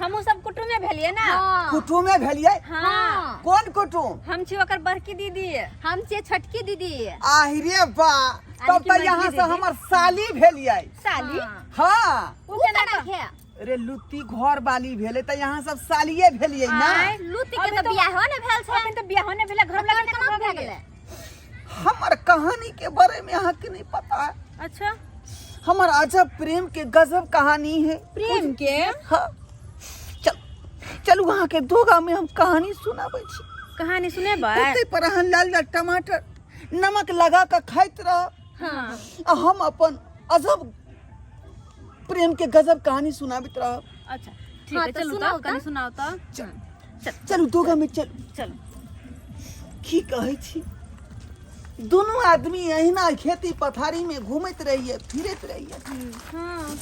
हमहू सब कुटुम्बे भेलिए ना। कुटुम्बे भेलिए। हाँ। कौन कुटुम्ब? हम छी ओकर बड़की दीदी। हम छी छोटकी दीदी। आहिरे बा, तब तो यहाँ से हमर साली भेलिए। साली? हाँ। उ केना के? अरे लुत्ती घर वाली भेले त यहाँ सब सालिए भेलिए ना। लुत्ती के त बियाह हो ने भेल छै। अखन त बियाह हो ने भेले, घर वाला के केना भे गेले? हमर कहानी के बारे में यहाँ के नहीं पता है। अच्छा। हमार अजब प्रेम के गजब कहानी है। प्रेम के? हाँ। चलू वहाँ के दोगा में हम कहानी सुनाबे छी। कहानी सुनेबै? ओते पर अहाँ लाल लाल टमाटर नमक लगा के खाइत रह। हाँ। हम अपन अजब प्रेम के गजब कहानी सुनाबित रह। अच्छा ठीक है, चलू तो कहानी सुनाओ तो। चलू दोगा में चलू। की कहै छी, दोनों आदमी अहिना खेती पथारी में घूमत रहिए, फिरत रहिए। हाँ।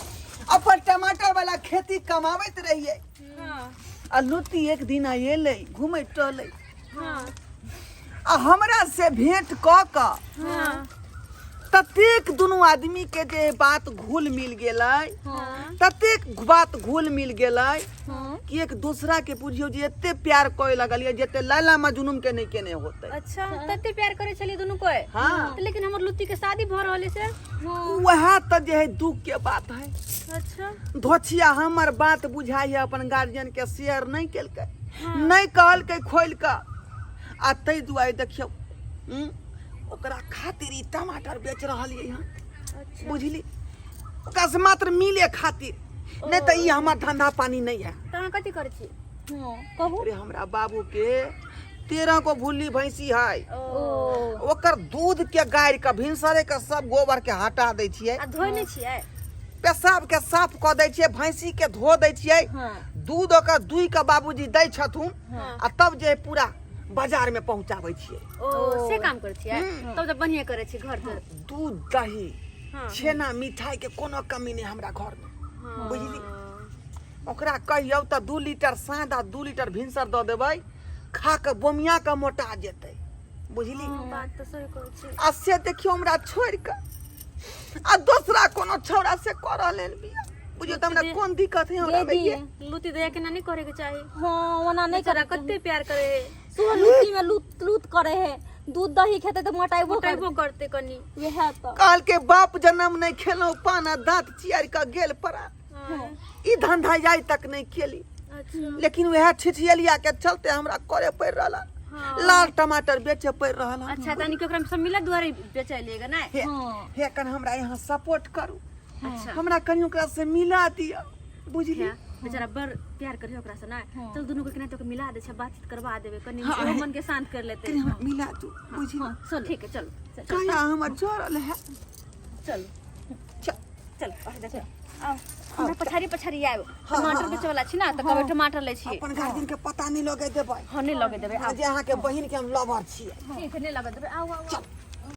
अपन टमाटर वाला खेती कमावत रहिए। हाँ। आ लुत्ती एक दिन आये घूमे टहले। हाँ। आ हमरा से भेंट क क हाँ। ततेक दोनों आदमी के जे बात घुल मिल गेलै, ततेक बात घुल मिल गेलै कि एक दूसरा के पूछियो जे एते प्यार करे लगलिए जते लैला मजनून के नहीं केने होते। अच्छा, तते प्यार करे छली दोनों कोई। हाँ। लेकिन हमर लुत्ती के शादी भ रहले से। वह त जे है दुख के बात है। अच्छा। धोछिया हमर बात बुझाई है, अपन गार्जियन के शेयर नहीं केलकै, नहीं कहलकै खोल के। आ तै दुआरे देखियो ओकरा खातिर ई टमाटर बेच रहल है यहाँ। अच्छा। बुझली, ओकरा से मात्र मिले खातिर, नहीं तो ई हमार धंधा पानी नहीं है। तहाँ कथी करे छी? कहू। अरे हमरा बाबू के 13 को भूली भैंसी है। ओकर दूध के गाड़ के भिनसरे के सब गोबर के हटा दै छियै। आ धोइ नै छियै? पेशाब के साफ क दै छियै, भैंसी के धो दै छियै। दूध ओकर दुई के बाबूजी दै छथुन। आ तब जे पूरा बाजार में पहुंचाबै छियै। ओ से काम करे छियै? तब त बढ़िया करे छी घर पे। दूध दही छेना मिठाई के कोनो कमी नहीं हमरा घर में। बुझली, ओकरा कहियो त 2 लीटर साँझ आ 2 लीटर भिनसर द देबै, खा के बोमिया के मोटा जेतै। बुझली, बात त सही कहै छी। आ से देखियो हमरा छोड़ के आ दूसरा कोनो छौड़ा से कर लेल बिया। बुझियो त हमरा कोन दिक्कत है हमरा में। लुत्ती दया के ना नहीं करे के चाही। हाँ, ओना नहीं करे। कते प्यार करे है। सुबह लुत्ती में लूट करे है, दूध दही खेते तो मोटाइबो करते कनी। यह तो काल के बाप जन्म नहीं खेलो, पाना दांत चियार का गेल पड़ा। ई धंधा जाय तक नहीं केली। अच्छा। लेकिन वह छिछियलिया के चलते हमरा करे पड़ रहला। लाल टमाटर बेचे पड़ रहला। अच्छा, तनी के ओकरा में सब मिला दुआरे बेचैलिएगा ना। हे कन हमरा यहाँ सपोर्ट करू। अच्छा। हमरा कनी ओकरा से मिला दिया। बुझली, बेचारा बड़ प्यार करे ओकरा से ना। चल दोनों को केना तो मिला दे छै, बातचीत करवा देबे, कनी ओहो मन के शांत कर लेते। कनी हमरा मिला दू। बुझली, चल ठीक है, चलो काया हमर जोरल है। चल चल चल आओ। हमरा पछारी आयो। टमाटर बेचे वाला छी ना, त कबे टमाटर ले छी। अपन गार्जियन के पता नहीं लगे देबै। हां नहीं लगे देबे। जे अहाँ के बहिन के हम लवर छियै। ठीक है, नहीं लगे देबे। आओ आओ।